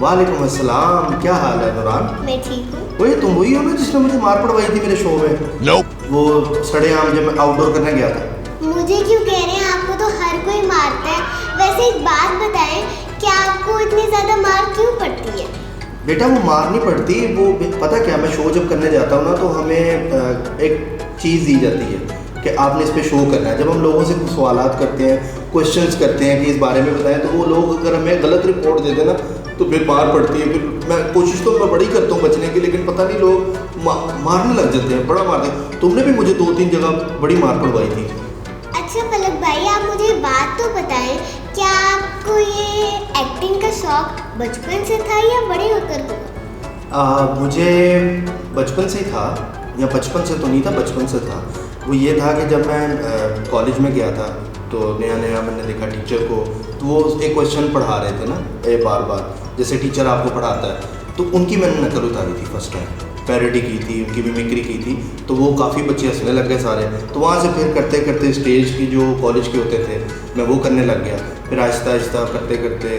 वालेकुम अस्सलाम, क्या हाल है नूरान? मैं ठीक हूँ। वही तुम वही हो ना जिसने मुझे मार पड़वाई थी मेरे शो में? Nope. वो सड़े आम जब मैं आउटडोर करने गया था। मुझे क्यों कह रहे हैं? आपको तो हर कोई मारता है। वैसे एक बात बताएं, क्या आपको इतनी ज़्यादा मार क्यों पड़ती है? बेटा वो मार नहीं पड़ती, वो पता क्या, मैं शो जब करने जाता हूँ ना तो हमें एक चीज़ दी जाती है कि आपने इस पे शो करना है। जब हम लोगों से सवालात करते हैं, क्वेश्चंस करते हैं कि इस बारे में बताएं, तो वो लोग अगर हमें गलत रिपोर्ट देते ना तो फिर मार पड़ती है। फिर मैं कोशिश तो मैं बड़ी करता हूँ बचने की, लेकिन पता नहीं लोग मारने लग जाते हैं, बड़ा मारते हैं। तुमने भी मुझे 2-3 जगह बड़ी मार पड़वाई थी। अच्छा पलक भाई, आप मुझे बात तो बताएं, क्या आपको ये एक्टिंग का शौक बचपन से था या बड़े होकर हुआ? मुझे बचपन से ही था, या बचपन से तो नहीं था, बचपन से था। वो ये था कि जब मैं कॉलेज में गया था तो नया नया मैंने देखा टीचर को, तो वो एक क्वेश्चन पढ़ा रहे थे ना बार बार, जैसे टीचर आपको पढ़ाता है, तो उनकी मैंने नकल उतारी थी फर्स्ट टाइम, पैरोडी की थी, उनकी मिमिक्री की थी। तो वो काफ़ी बच्चे हंसने लग गए सारे। तो वहाँ से फिर करते करते स्टेज की जो कॉलेज के होते थे मैं वो करने लग गया। फिर आहिस्ता आहिस्ता करते करते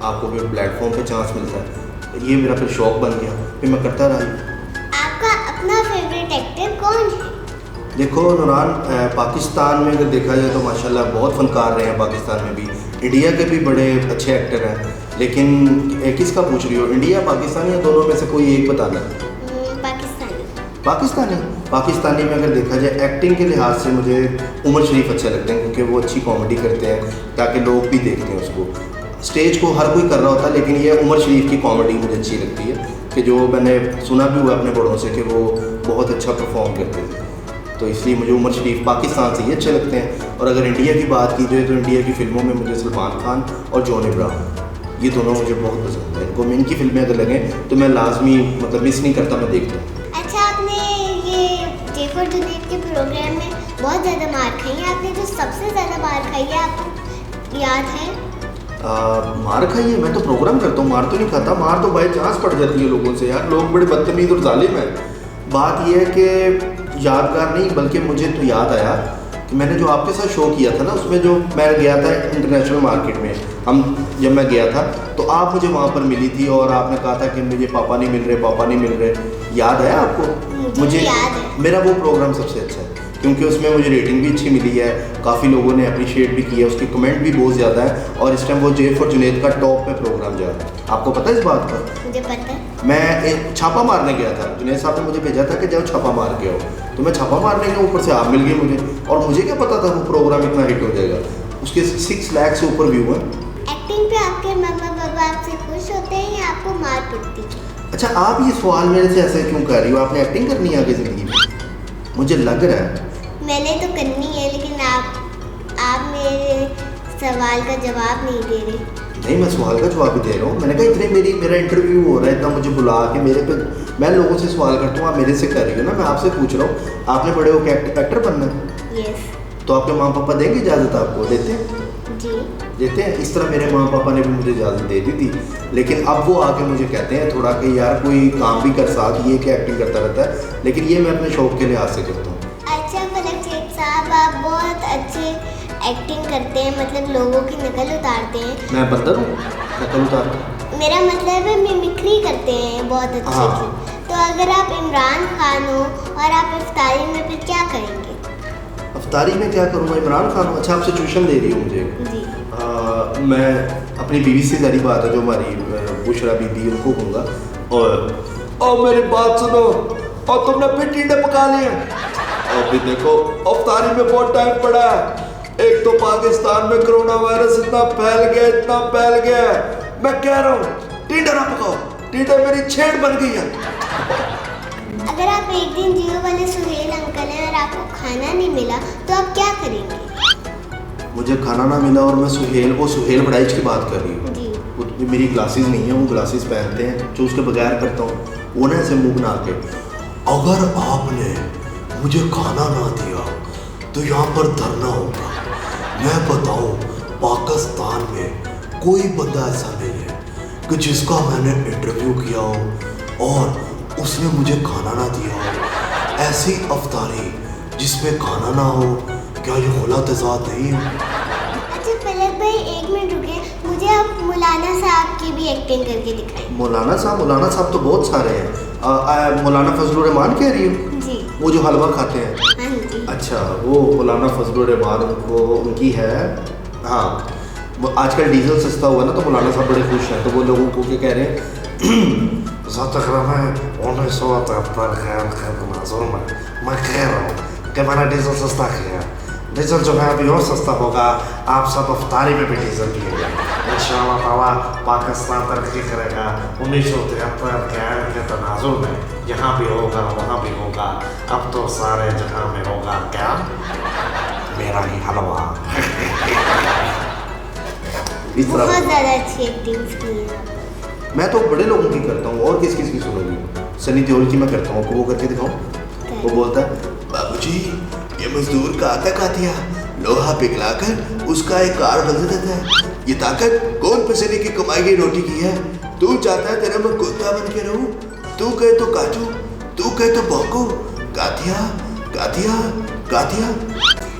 आपको फिर प्लेटफॉर्म पे चांस मिलता है, ये मेरा फिर शौक़ बन गया, फिर मैं करता रहा। आपका अपना फेवरेट एक्टर कौन है? देखो नूरान, पाकिस्तान में अगर देखा जाए तो माशाल्लाह बहुत फनकार रहे हैं पाकिस्तान में भी। इंडिया के भी बड़े अच्छे एक्टर हैं, लेकिन किसका पूछ रही हो, इंडिया पाकिस्तान या दोनों में से कोई एक बताना? पाकिस्तानी। पाकिस्तानी में अगर देखा जाए एक्टिंग के लिहाज से मुझे उमर शरीफ अच्छे लगते हैं, क्योंकि वो अच्छी कॉमेडी करते हैं ताकि लोग भी देखते हैं उसको। स्टेज को हर कोई कर रहा होता है, लेकिन ये उमर शरीफ की कॉमेडी मुझे अच्छी लगती है, कि जो मैंने सुना भी हुआ अपने बड़ों से कि वो बहुत अच्छा परफॉर्म करते थे। तो इसलिए मुझे उमर शरीफ पाकिस्तान से ही अच्छे लगते हैं। और अगर इंडिया की बात की जाए तो इंडिया की फ़िल्मों में मुझे सलमान खान और जॉन अब्राहम, ये दोनों मुझे बहुत पसंद है। इनको मैं इनकी फ़िल्में अगर लगें तो मैं लाजमी मतलब मिस नहीं करता, मैं देखता हूँ। अच्छा, आपने ये जे फॉर जुनैद के प्रोग्राम में बहुत ज़्यादा मार खाई है। आपने जो सबसे ज़्यादा मार खाई है आपको याद है? मार खाई है? मैं तो प्रोग्राम करता हूँ, मार तो नहीं खाता। मार तो बाई चांस पड़ जाती है लोगों से यार, लोग बड़े बदतमीज़ और जालिम हैं। बात यह है कि यादगार नहीं, बल्कि मुझे तो याद आया कि मैंने जो आपके साथ शो किया था ना, उसमें जो मैं गया था इंटरनेशनल मार्केट में, जब मैं गया था तो आप मुझे वहाँ पर मिली थी और आपने कहा था कि मुझे पापा नहीं मिल रहे। याद है आपको? मुझे याद है। मेरा वो प्रोग्राम सबसे अच्छा है, क्योंकि उसमें मुझे रेटिंग भी अच्छी मिली है, काफ़ी लोगों ने अप्रिशिएट भी किया, उसके कमेंट भी बहुत ज़्यादा है, और इस टाइम वो जे फॉर जुनैद का टॉप पे प्रोग्राम जा रहा है। आपको पता है इस बात का? मुझे पता है। मैं एक छापा मारने गया था, जुनैद साहब ने मुझे भेजा था कि जाओ छापा मार के आओ, तो मैं छापा मारने गया, ऊपर से आप मिल गई मुझे, और मुझे क्या पता था वो प्रोग्राम इतना हिट हो जाएगा। उसके 6 लाख से ऊपर व्यू हैं। एक्टिंग पे आपके मम्मा पापा आपसे खुश होते हैं या आपको मार पड़ती है? अच्छा, आप ये सवाल मेरे से ऐसे क्यों कर रही हो? आपने एक्टिंग करनी है आगे ज़िंदगी में? मुझे लग रहा है मैंने तो करनी है, लेकिन आप मेरे सवाल का जवाब नहीं दे रहे। नहीं, मैं सवाल का जवाब भी दे रहा हूँ। मैंने कहा इतने मेरा इंटरव्यू हो रहा है, इतना मुझे बुला के मेरे पे, मैं लोगों से सवाल करता हूँ, आप मेरे से कर रही हो ना, मैं आपसे पूछ रहा हूँ। आपने बड़े होकर एक्टर बनना है? यस। तो आपके माँ पापा देंगे इजाज़त आपको? देते हैं? जी देते हैं। इस तरह मेरे माँ पापा ने भी मुझे इजाज़त दे दी थी, लेकिन अब वो आके मुझे कहते हैं थोड़ा कि यार कोई काम भी कर साथ, ये क्या एक्टिंग करता रहता है, लेकिन ये मैं अपने शौक़ के लिहाज से करता हूँ। अच्छा फलक सेठ साहब, आप बहुत अच्छे एक्टिंग करते हैं, मतलब लोगों की नकल उतारते हैं। मैं बंदर हूँ नकल उतारता? मेरा मतलब है मिमिक्री करते हैं बहुत अच्छे हाँ। की। तो अगर आप इमरान खान हो और आप इफ्तारी में फिर क्या करेंगे? अफ्तारी में क्या करूँगा? इमरान खान हूँ। अच्छा, आप सिचुएशन दे रही हो मुझे? जी। मैं अपनी बीवी से सारी बात है जो हमारी बुशरा बीबी, उनको कहूँगा, और मेरी बात सुनो, और तुमने फिर टींडे पका लिए? अभी देखो अफ्तारी में बहुत टाइम पड़ा है। एक तो पाकिस्तान में कोरोना वायरस इतना फैल गया है, मैं कह रहा हूँ टींडे ना पकाओ, टींडे मेरी छेड़ बन गई है। अगर आप एक दिन जियो वाले सुहेल अंकल हैं और आपको खाना नहीं मिला तो आप क्या करेंगे? मुझे खाना ना मिला और मैं सुहेल बड़ाइच की बात कर रही हूँ। जी। वो मेरी ग्लासेस नहीं है, वो ग्लासेस पहनते हैं जो उसके बगैर करता हूँ, वो ना ऐसे मुँह बना के, अगर आपने मुझे खाना ना दिया तो यहाँ पर धरना होगा। मैं बताऊँ, पाकिस्तान में कोई बंदा ऐसा नहीं है कि जिसका मैंने इंटरव्यू किया हो और उसने मुझे खाना ना दिया हो। ऐसी अफ्तारी जिसमें खाना ना हो, क्या ये खुला तजाद नहीं है? अच्छा पलक भाई, एक मिनट रुके, मुझे आप मौलाना साहब की भी एक्टिंग करके दिखाएं। मौलाना साहब तो बहुत सारे हैं। मौलाना फजलुर रहमान कह रही हो? जी। वो जो हलवा खाते हैं? हाँ जी। अच्छा, वो मौलाना फजलुर रहमान वो उनकी है। हाँ, वो आजकल डीजल सस्ता हुआ ना, तो मौलाना साहब बड़े खुश हैं, तो वो लोगों को क्या कह रहे हैं मैं कह रहा हूँ कि मैंने डीजल सस्ता किया, डीजल जो है अभी और सस्ता होगा, आप सब अफ्तारी में भी डीजल पिएगा, इंशाअल्लाह ताला पाकिस्तान तरक्की करेगा। 1973 के आयन के तनाजुर में यहाँ भी होगा वहाँ भी होगा, अब तो सारे जहाँ में होगा क्या, मेरा ही हलवा। इस तरह बहुत ज़्यादा अच्छी एक्टिंग की है। मैं तो बड़े लोगों की करता हूँ, और किस किस की सुनोगी? सनी देओल की मैं करता हूँ, आपको वो करके दिखाऊँ? वो बोलता है बाबूजी ये मजदूर का दिया लोहा पिघलाकर उसका एक कार बदल देता है, ये ताकत कौन पसीने की कमाई गई रोटी की है? तू चाहता है तेरा मैं कुत्ता बन के रहूं? तू कहे तो काटू, तू कहे तो भौंकू, गातिया गातिया गातिया।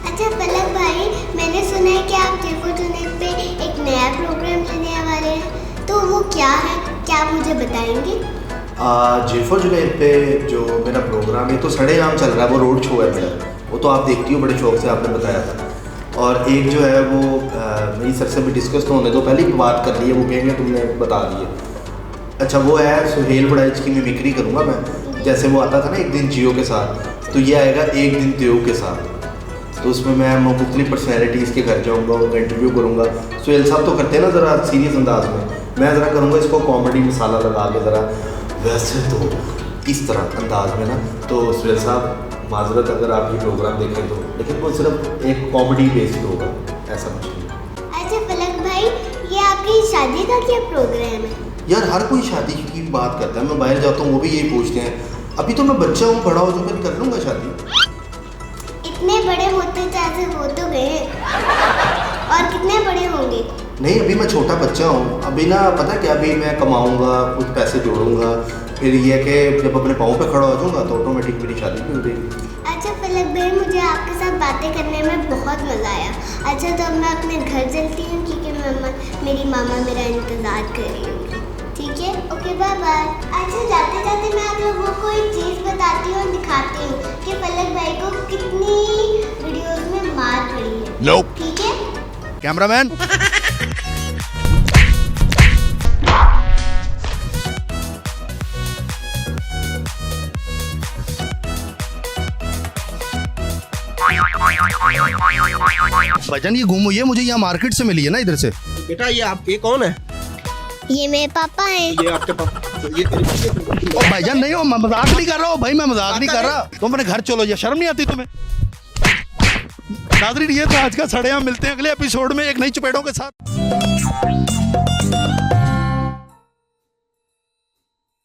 अच्छा पलक भाई, मैंने सुना है कि आप जेफो जुनैद पे एक नया प्रोग्राम लेने वाले हैं, तो वो क्या है, क्या आप मुझे बताएंगे? जेफो जुनैद पे जो मेरा प्रोग्राम है तो सड़ेआम चल रहा है, वो रोड शो है मेरा, वो तो आप देखती हो बड़े शौक से, आपने बताया था। और एक जो है वो मेरी सर से भी डिस्कस तो होने दो, पहले ही बात कर ली है, वो कहेंगे तुमने बता दिए। अच्छा, वो है सुहेल बड़ाइच की मिमिक्री करूँगा मैं, जैसे वो आता था ना एक दिन जियो के साथ, तो ये आएगा एक दिन त्यो के साथ। तो उसमें मैं मुख्तलिफ पर्सनैलिटीज़ के घर जाऊँगा, उनका इंटरव्यू करूँगा। सुहेल साहब तो करते हैं ना ज़रा सीरियस अंदाज में, मैं ज़रा करूँगा इसको कॉमेडी मसाला लगा के ज़रा वैसे तो इस तरह अंदाज में ना। तो सुहेल साहब माजरत अगर आप ये प्रोग्राम देखें तो, लेकिन वो सिर्फ एक कॉमेडी बेस्ड होगा, ऐसा कुछ नहीं। अच्छा पलक भाई, ये आपकी शादी का क्या प्रोग्राम है? यार हर कोई शादी की बात करता है, मैं बाहर जाता हूँ वो भी यही पूछते हैं। अभी तो मैं बच्चा हूँ, बड़ा हो तो फिर कर लूँगा शादी। इतने बड़े होते जैसे हो तो गए, और कितने बड़े होंगे? नहीं, अभी मैं छोटा बच्चा हूँ, अभी ना पता क्या, अभी मैं कमाऊँगा, कुछ पैसे जोड़ूंगा, फिर ये कि जब अपने पाँव पे खड़ा हो जाऊँगा तो ऑटोमेटिक मेरी शादी भी हो जाएगी। अच्छा पलक भाई, मुझे आपके साथ बातें करने में बहुत मज़ा आया। अच्छा तो अब मैं अपने घर चलती हूँ क्योंकि मेरी मामा मेरा इंतज़ार कर रही होगी। ठीक है, ओके बाय बाय। अच्छा जाते जाते मैं आप लोगों को एक चीज़ बताती हूँ और दिखाती हूँ कि पलक भाई को कितनी वीडियोज़ में मार पड़ी है। Nope. ठीक है, कैमरामैन भाईजान ये घूमो, ये मुझे यहाँ मार्केट से मिली है ना इधर से। बेटा ये कौन है? ये मेरे पापा हैं। ये आपके पापा? ये तेरे ओ भाईजान नहीं हो, मैं मजाक नहीं कर रहा हूँ भाई, मैं मजाक नहीं कर रहा। तुम अपने घर चलो, ये शर्म नहीं आती तुम्हें? नाज़रीन ये था आज का सड़ेआम, मिलते हैं अगले एपिसोड में एक नई चपेटों के साथ।